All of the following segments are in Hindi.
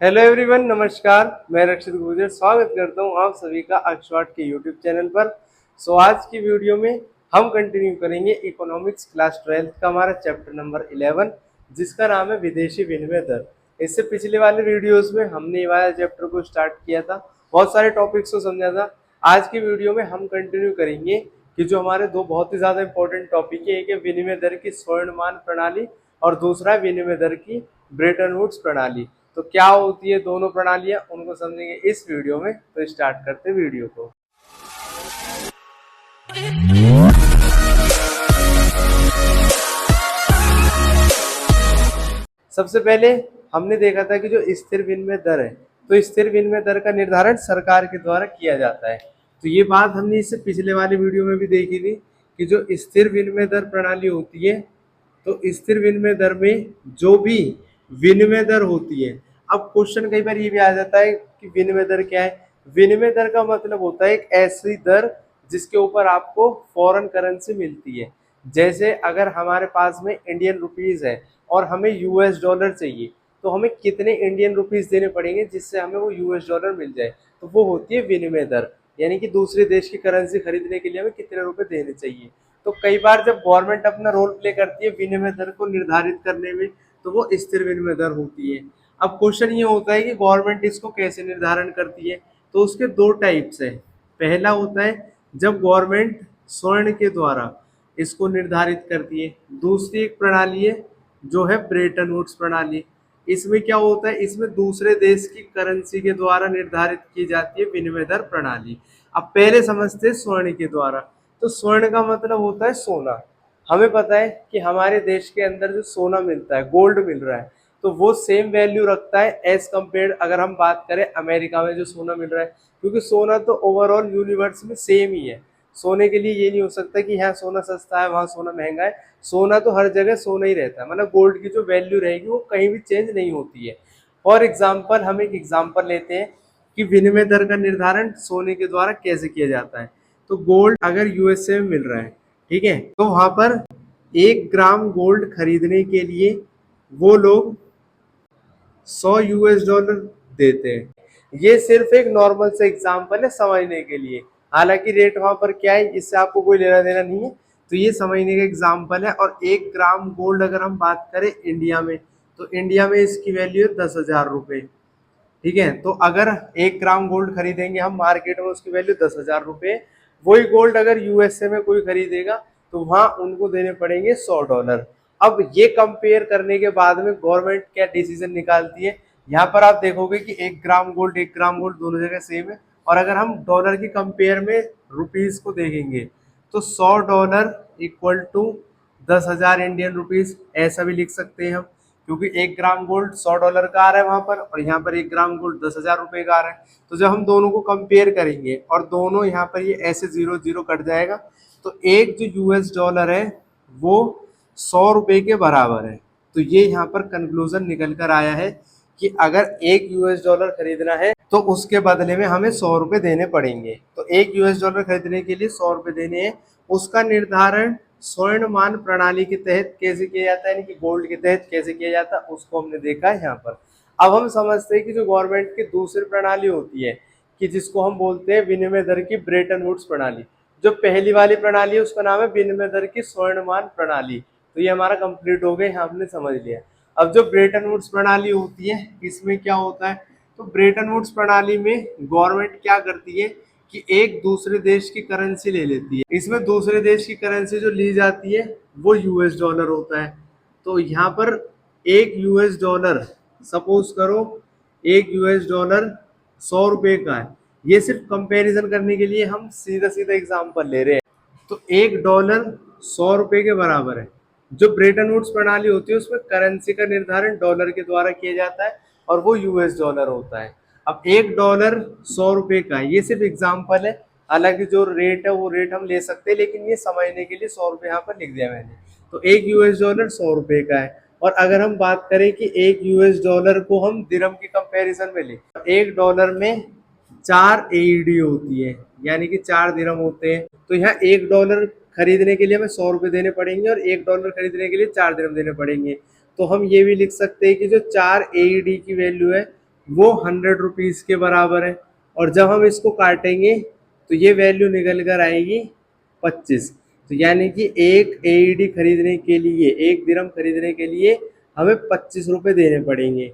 हेलो एवरीवन, नमस्कार। मैं रक्षित गुर्जर स्वागत करता हूं आप सभी का अक्षवाट के यूट्यूब चैनल पर। आज की वीडियो में हम कंटिन्यू करेंगे इकोनॉमिक्स क्लास 12th का हमारा चैप्टर नंबर 11, जिसका नाम है विदेशी विनिमय दर। इससे पिछले वाले वीडियोस में हमने ये वाला चैप्टर को स्टार्ट किया था, बहुत सारे टॉपिक्स को समझा था। आज की वीडियो में हम कंटिन्यू करेंगे कि जो हमारे दो बहुत ही ज्यादा इंपॉर्टेंट टॉपिक है, एक है विनिमय दर की स्वर्णमान प्रणाली और दूसरा है विनिमय दर की ब्रेटन वुड्स प्रणाली। तो क्या होती है दोनों प्रणालियां, उनको समझेंगे इस वीडियो में। तो स्टार्ट करते वीडियो को। सबसे पहले हमने देखा था कि जो स्थिर विनिमय दर है, तो स्थिर विनिमय दर का निर्धारण सरकार के द्वारा किया जाता है। तो ये बात हमने इससे पिछले वाले वीडियो में भी देखी थी कि जो स्थिर विनिमय दर प्रणाली होती है, तो स्थिर विनिमय दर में जो भी विनिमय दर होती है, अब क्वेश्चन कई बार ये भी आ जाता है कि विनिमय दर क्या है। विनिमय दर का मतलब होता है एक ऐसी दर जिसके ऊपर आपको फॉरेन करेंसी मिलती है। जैसे अगर हमारे पास में इंडियन रुपीज है और हमें यूएस डॉलर चाहिए, तो हमें कितने इंडियन रुपीज देने पड़ेंगे जिससे हमें वो यूएस डॉलर मिल जाए, तो वो होती है विनिमय दर। यानी कि दूसरे देश की करेंसी खरीदने के लिए हमें कितने रुपए देने चाहिए। तो कई बार जब गवर्नमेंट अपना रोल प्ले करती है विनिमय दर को निर्धारित करने में, तो वो स्थिर विनिमय दर होती है। अब क्वेश्चन ये होता है कि गवर्नमेंट इसको कैसे निर्धारण करती है। तो उसके दो टाइप्स है। पहला होता है जब गवर्नमेंट स्वर्ण के द्वारा इसको निर्धारित करती है। दूसरी एक प्रणाली है जो है ब्रेटन वुड्स प्रणाली। इसमें क्या होता है, इसमें दूसरे देश की करेंसी के द्वारा निर्धारित की जाती है विनिमय दर प्रणाली। अब पहले समझते हैं स्वर्ण के द्वारा। तो स्वर्ण का मतलब होता है सोना। हमें पता है कि हमारे देश के अंदर जो सोना मिलता है, गोल्ड मिल रहा है, तो वो सेम वैल्यू रखता है एज कम्पेयर अगर हम बात करें अमेरिका में जो सोना मिल रहा है। क्योंकि सोना तो ओवरऑल यूनिवर्स में सेम ही है। सोने के लिए ये नहीं हो सकता कि यहाँ सोना सस्ता है वहाँ सोना महंगा है। सोना तो हर जगह सोना ही रहता है, मतलब गोल्ड की जो वैल्यू रहेगी वो कहीं भी चेंज नहीं होती है। फॉर एग्जाम्पल हम एक एग्जाम्पल लेते हैं कि विनिमय दर का निर्धारण सोने के द्वारा कैसे किया जाता है। तो गोल्ड अगर यूएसए में मिल रहा है, ठीक है, तो वहां पर 1 ग्राम गोल्ड खरीदने के लिए वो लोग 100 यूएस डॉलर देते हैं। ये सिर्फ एक नॉर्मल से एग्जाम्पल है समझने के लिए। हालांकि रेट वहां पर क्या है इससे आपको कोई लेना देना नहीं है। तो ये समझने का एग्जाम्पल है। और 1 ग्राम गोल्ड अगर हम बात करें इंडिया में, तो इंडिया में इसकी वैल्यू है 10,000 रुपये। ठीक है, तो अगर 1 ग्राम गोल्ड खरीदेंगे हम मार्केट में, उसकी वैल्यू 10,000 रुपये। वही गोल्ड अगर यूएसए में कोई खरीदेगा तो वहां उनको देने पड़ेंगे 100 डॉलर। अब ये कंपेयर करने के बाद में गवर्नमेंट क्या डिसीजन निकालती है, यहाँ पर आप देखोगे कि 1 ग्राम गोल्ड दोनों जगह सेम है। और अगर हम डॉलर की कंपेयर में रुपीज को देखेंगे, तो 100 dollar equal to 10,000 Indian rupees, ऐसा भी लिख सकते हैं हम। क्योंकि 1 ग्राम गोल्ड 100 डॉलर का आ रहा है वहां पर, और यहाँ पर 1 ग्राम गोल्ड 10,000 रुपये का आ रहा है। तो जब हम दोनों को कंपेयर करेंगे और दोनों यहाँ पर ये ऐसे 0 0 कट जाएगा, तो एक जो यूएस डॉलर है वो 100 रुपये के बराबर है। तो ये यहाँ पर कंक्लूजन निकल कर आया है कि अगर 1 यूएस डॉलर खरीदना है तो उसके बदले में हमें 100 रुपये देने पड़ेंगे। तो 1 यूएस डॉलर खरीदने के लिए 100 रुपये देने हैं। उसका निर्धारण स्वर्ण मान प्रणाली के तहत कैसे किया जाता है, यानी कि गोल्ड के तहत कैसे किया जाता है, उसको हमने देखा है यहाँ पर। अब हम समझते हैं कि जो गवर्नमेंट की दूसरी प्रणाली होती है, कि जिसको हम बोलते हैं विनिमय दर की ब्रेटन वुड्स प्रणाली। जो पहली वाली प्रणाली है उसका नाम है विनिमय दर की स्वर्णमान प्रणाली। तो ये हमारा कंप्लीट हो गया, हमने समझ लिया। अब जो ब्रेटन वुड्स प्रणाली होती है, इसमें क्या होता है, तो ब्रेटन वुड्स प्रणाली में गवर्नमेंट क्या करती है कि एक दूसरे देश की करेंसी ले लेती है। इसमें दूसरे देश की करेंसी जो ली जाती है वो यूएस डॉलर होता है। तो यहाँ पर 1 यूएस डॉलर, सपोज करो 1 यूएस डॉलर 100 रुपये का है। ये सिर्फ कंपैरिजन करने के लिए हम सीधा सीधा एग्जांपल ले रहे हैं। तो 1 डॉलर 100 रुपये के बराबर है। जो ब्रेटन वुड्स प्रणाली होती है उसमें करेंसी का निर्धारण डॉलर के द्वारा किया जाता है और वो यूएस डॉलर होता है। अब 1 डॉलर 100 रुपये का है, ये सिर्फ एग्जाम्पल है। हालांकि जो रेट है वो रेट हम ले सकते हैं, लेकिन ये समझने के लिए 100 रुपये यहाँ पर लिख दिया मैंने। तो 1 यूएस डॉलर 100 रुपये का है। और अगर हम बात करें कि 1 यूएस डॉलर को हम दिरहम की कंपैरिजन में लें, 1 डॉलर में 4 एईडी होती है, यानी कि 4 दिरहम होते हैं। तो यहाँ 1 डॉलर खरीदने के लिए हमें 100 रुपये देने पड़ेंगे और 1 डॉलर खरीदने के लिए 4 दिरहम देने पड़ेंगे। तो हम ये भी लिख सकते हैं कि जो 4 एईडी की वैल्यू है वो 100 रुपीज़ के बराबर है। और जब हम इसको काटेंगे तो ये वैल्यू निकल कर आएगी 25। तो यानी कि एक एईडी खरीदने के लिए, एक दिरहम खरीदने के लिए हमें 25 रुपये देने पड़ेंगे।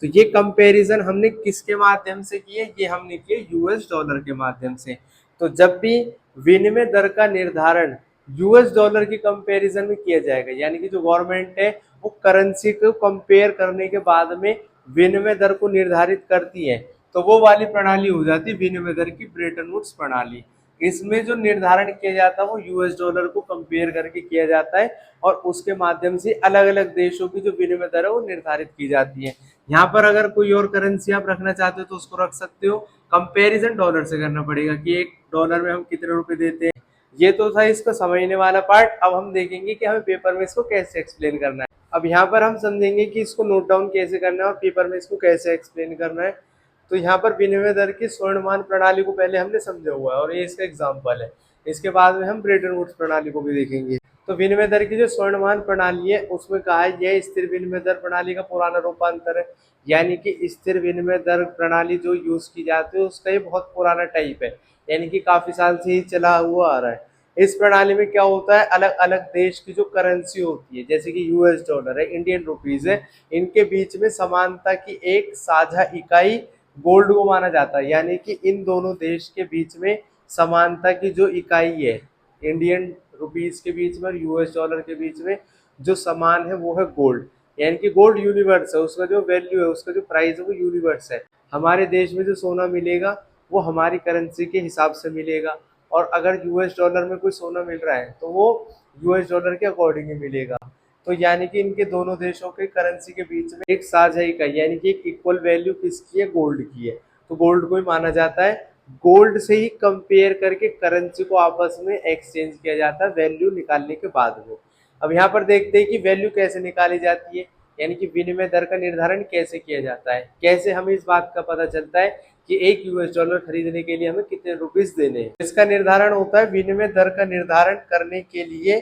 तो ये कंपैरिजन हमने किसके माध्यम से किए? ये हमने किए यूएस डॉलर के माध्यम से। तो जब भी विनिमय दर का निर्धारण यूएस डॉलर की कंपैरिजन में किया जाएगा, यानी कि जो गवर्नमेंट है वो करेंसी को कंपेयर करने के बाद में विनिमय दर को निर्धारित करती है, तो वो वाली प्रणाली हो जाती है विनिमय दर की ब्रेटन वुड्स प्रणाली। इसमें जो निर्धारण किया जाता है वो यूएस डॉलर को कंपेयर करके किया जाता है और उसके माध्यम से अलग अलग देशों की जो विनिमय दर है वो निर्धारित की जाती है। यहाँ पर अगर कोई और करेंसी आप रखना चाहते हो तो उसको रख सकते हो। कंपैरिजन डॉलर से करना पड़ेगा कि एक डॉलर में हम कितने रुपए देते हैं। ये तो था इसको समझने वाला पार्ट। अब हम देखेंगे कि हमें पेपर में इसको कैसे एक्सप्लेन करना है। अब यहाँ पर हम समझेंगे कि इसको नोट डाउन कैसे करना है और पेपर में इसको कैसे एक्सप्लेन करना है। तो यहाँ पर विनिमय दर की स्वर्णमान प्रणाली को पहले हमने समझा हुआ है और ये इसका एग्जाम्पल है। इसके बाद में हम ब्रेटन वुड्स प्रणाली को भी देखेंगे। तो विनिमय दर की जो स्वर्णमान प्रणाली है उसमें कहा है यह स्थिर विनिमय दर प्रणाली का पुराना रूपांतर है। यानी कि स्थिर विनिमय दर प्रणाली जो यूज की जाती है उसका ये बहुत पुराना टाइप है, यानी कि काफी साल से ही चला हुआ आ रहा है। इस प्रणाली में क्या होता है, अलग अलग देश की जो करेंसी होती है जैसे कि यूएस डॉलर है, इंडियन रुपीज है, इनके बीच में समानता की एक साझा इकाई गोल्ड को माना जाता है। यानी कि इन दोनों देश के बीच में समानता की जो इकाई है, इंडियन रुपीज के बीच में और यूएस डॉलर के बीच में जो समान है वो है गोल्ड। यानी कि गोल्ड यूनिवर्स है, उसका जो वैल्यू है, उसका जो प्राइस है वो यूनिवर्स है। हमारे देश में जो सोना मिलेगा वो हमारी करेंसी के हिसाब से मिलेगा, और अगर यूएस डॉलर में कोई सोना मिल रहा है तो वो यूएस डॉलर के अकॉर्डिंग ही मिलेगा। तो यानी कि इनके दोनों देशों के करेंसी के बीच में एक साझा इकाई यानी कि एक इक्वल वैल्यू किसकी है, गोल्ड की है। तो गोल्ड को ही माना जाता है। गोल्ड से ही कंपेयर करके करेंसी को आपस में एक्सचेंज किया जाता है वैल्यू निकालने के बाद में। अब यहाँ पर देखते हैं कि वैल्यू कैसे निकाली जाती है, यानी कि विनिमय दर का निर्धारण कैसे किया जाता है। कैसे हमें इस बात का पता चलता है कि एक यूएस डॉलर खरीदने के लिए हमें कितने रुपीस देने हैं। इसका निर्धारण होता है विनिमय दर का निर्धारण करने के लिए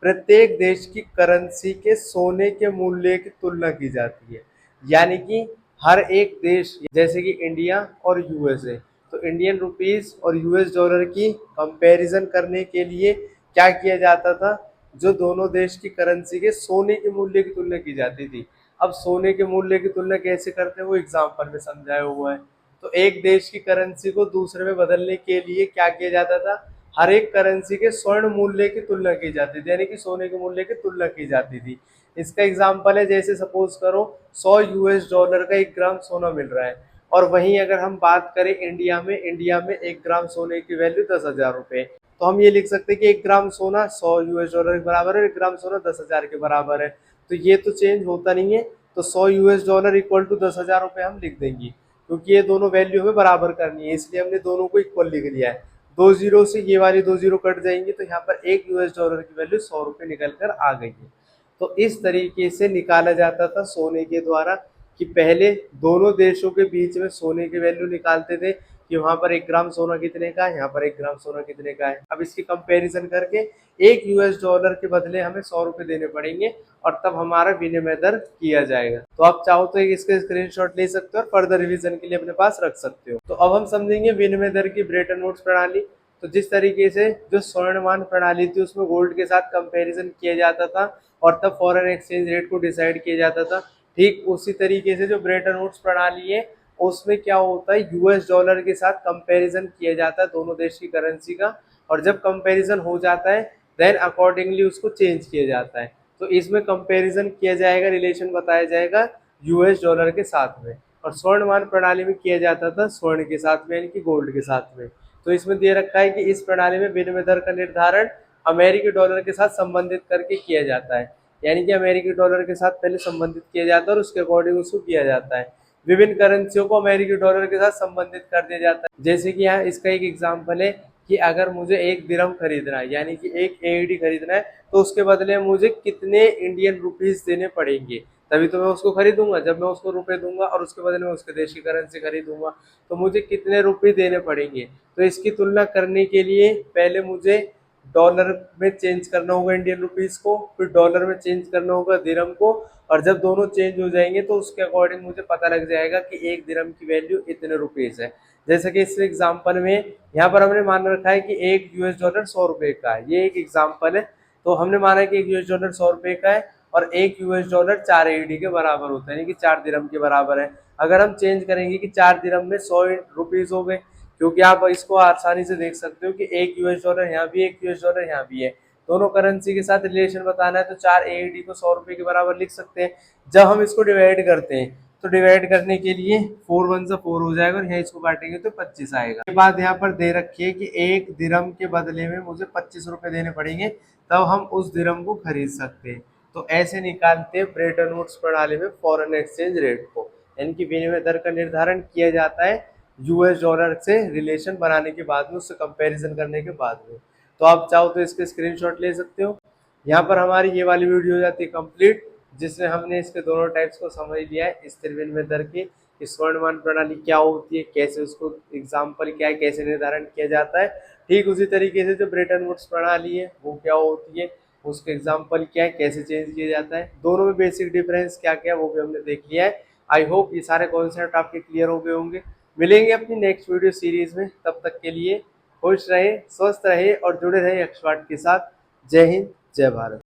प्रत्येक देश की करेंसी के सोने के मूल्य की तुलना की जाती है। यानी कि हर एक देश जैसे कि इंडिया और यूएसए, तो इंडियन रुपीस और यूएस डॉलर की कंपैरिजन करने के लिए क्या किया जाता था, जो दोनों देश की करेंसी के सोने के मूल्य की तुलना की जाती थी। अब सोने के मूल्य की तुलना कैसे करते हैं वो एग्जाम्पल में समझाया हुआ है। तो एक देश की करेंसी को दूसरे में बदलने के लिए क्या किया जाता था, हर एक करेंसी के स्वर्ण मूल्य की तुलना की जाती थी, यानी कि सोने के मूल्य की तुलना की जाती थी। इसका एग्जाम्पल है जैसे सपोज करो 100 यूएस डॉलर का 1 ग्राम सोना मिल रहा है, और वहीं अगर हम बात करें इंडिया में 1 ग्राम सोने की वैल्यू 10,000 रुपये। तो हम ये लिख सकते हैं कि 1 ग्राम सोना 100 यूएस डॉलर के बराबर है, 1 ग्राम सोना 10,000 के बराबर है। तो ये तो चेंज होता नहीं है, तो 100 यूएस डॉलर इक्वल टू 10,000 रुपये हम लिख देंगे, क्योंकि ये दोनों वैल्यू हमें बराबर करनी है, इसलिए हमने दोनों को इक्वल लिख लिया है। 2 जीरो से ये वाली 2 जीरो कट जाएंगी, तो यहाँ पर 1 यूएस डॉलर की वैल्यू 100 रुपये निकल कर आ गई है। तो इस तरीके से निकाला जाता था सोने के द्वारा, कि पहले दोनों देशों के बीच में सोने की वैल्यू निकालते थे कि वहां पर 1 ग्राम सोना कितने का है, यहाँ पर 1 ग्राम सोना कितने का है। अब इसकी कंपैरिजन करके 1 यूएस डॉलर के बदले हमें 100 रुपये देने पड़ेंगे, और तब हमारा विनिमय दर किया जाएगा। तो आप चाहो तो इसका स्क्रीनशॉट ले सकते हो और फर्दर रिवीजन के लिए अपने पास रख सकते हो। तो अब हम समझेंगे विनिमय दर की ब्रेटन वुड्स प्रणाली। तो जिस तरीके से जो स्वर्णमान प्रणाली थी उसमें गोल्ड के साथ कंपैरिजन किया जाता था और तब फॉरेन एक्सचेंज रेट को डिसाइड किया जाता था, ठीक उसी तरीके से जो ब्रेटन वुड्स प्रणाली है उसमें क्या होता है, यूएस डॉलर के साथ कंपैरिजन किया जाता है दोनों देश की करेंसी का, और जब कंपैरिजन हो जाता है देन अकॉर्डिंगली उसको चेंज किया जाता है। तो इसमें कंपैरिजन किया जाएगा, रिलेशन बताया जाएगा यूएस डॉलर के साथ में, और स्वर्णमान प्रणाली में किया जाता था स्वर्ण के साथ में, यानी कि गोल्ड के साथ में। तो इसमें दे रखा है कि इस प्रणाली में विनिमय दर का निर्धारण अमेरिकी डॉलर के साथ संबंधित करके किया जाता है, यानी कि अमेरिकी डॉलर के साथ पहले संबंधित किया जाता है और उसके अकॉर्डिंग उसको किया जाता है। विभिन्न करेंसियों को अमेरिकी डॉलर के साथ संबंधित कर दिया जाता है। जैसे कि यहाँ इसका एक एग्जांपल है कि अगर मुझे 1 दिरहम खरीदना है, यानी कि एक एईडी खरीदना है, तो उसके बदले मुझे कितने इंडियन रुपीस देने पड़ेंगे, तभी तो मैं उसको खरीदूंगा। जब मैं उसको रुपए दूंगा और उसके बदले में उसके देश की करेंसी खरीदूंगा, तो मुझे कितने रुपए देने पड़ेंगे। तो इसकी तुलना करने के लिए पहले मुझे डॉलर में चेंज करना होगा इंडियन रुपीस को, फिर डॉलर में चेंज करना होगा दिरहम को, और जब दोनों चेंज हो जाएंगे तो उसके अकॉर्डिंग मुझे पता लग जाएगा कि एक दिरहम की वैल्यू इतने रुपीज है। जैसे कि इस एग्जांपल में यहाँ पर हमने मान रखा है कि एक यूएस डॉलर 100 रुपए का है, ये एक एग्जांपल है। तो हमने माना कि एक यूएस डॉलर 100 रुपए का है और एक यूएस डॉलर 4 एडी के बराबर होता है, यानी कि 4 दिरहम के बराबर है। अगर हम चेंज करेंगे कि 4 दिरहम में 100 रुपीज हो गए, क्योंकि आप इसको आसानी से देख सकते हो कि एक यूएस डॉलर यहाँ भी, एक यूएस डॉलर यहाँ भी है, दोनों करेंसी के साथ रिलेशन बताना है तो 4 एडी को 100 रुपए के बराबर लिख सकते हैं। जब हम इसको डिवाइड करते हैं तो डिवाइड करने के लिए 4 वन से 4 हो जाएगा और यहाँ इसको काटेंगे तो 25 आएगा। के बाद यहाँ पर दे रखी है कि एक दिरहम के बदले में मुझे 25 रुपए देने पड़ेंगे, तब हम उस दिरहम को खरीद सकते हैं। तो ऐसे निकालते हैं ब्रेटन वुड्स प्रणाली में फॉरेन एक्सचेंज रेट को, यानी कि विनिमय दर का निर्धारण किया जाता है यूएस डॉलर से रिलेशन बनाने के बाद में, उससे कंपैरिजन करने के बाद में। तो आप चाहो तो इसके स्क्रीनशॉट ले सकते हो। यहाँ पर हमारी ये वाली वीडियो हो जाती है कंप्लीट, जिसमें हमने इसके दोनों टाइप्स को समझ लिया है, स्थिर विनिमय दर की स्वर्णमान प्रणाली क्या होती है, कैसे उसको एग्जाम्पल क्या है, कैसे निर्धारण किया जाता है। ठीक उसी तरीके से जो ब्रेटन वुड्स प्रणाली है वो क्या होती है, उसके एग्जाम्पल क्या है, कैसे चेंज किया जाता है, दोनों में बेसिक डिफरेंस क्या क्या है वो भी हमने देख लिया है। आई होप ये सारे कॉन्सेप्ट आपके क्लियर हो गए होंगे। मिलेंगे अपनी नेक्स्ट वीडियो सीरीज में, तब तक के लिए खुश रहे, स्वस्थ रहे और जुड़े रहे एक्सपर्ट के साथ। जय हिंद, जय भारत।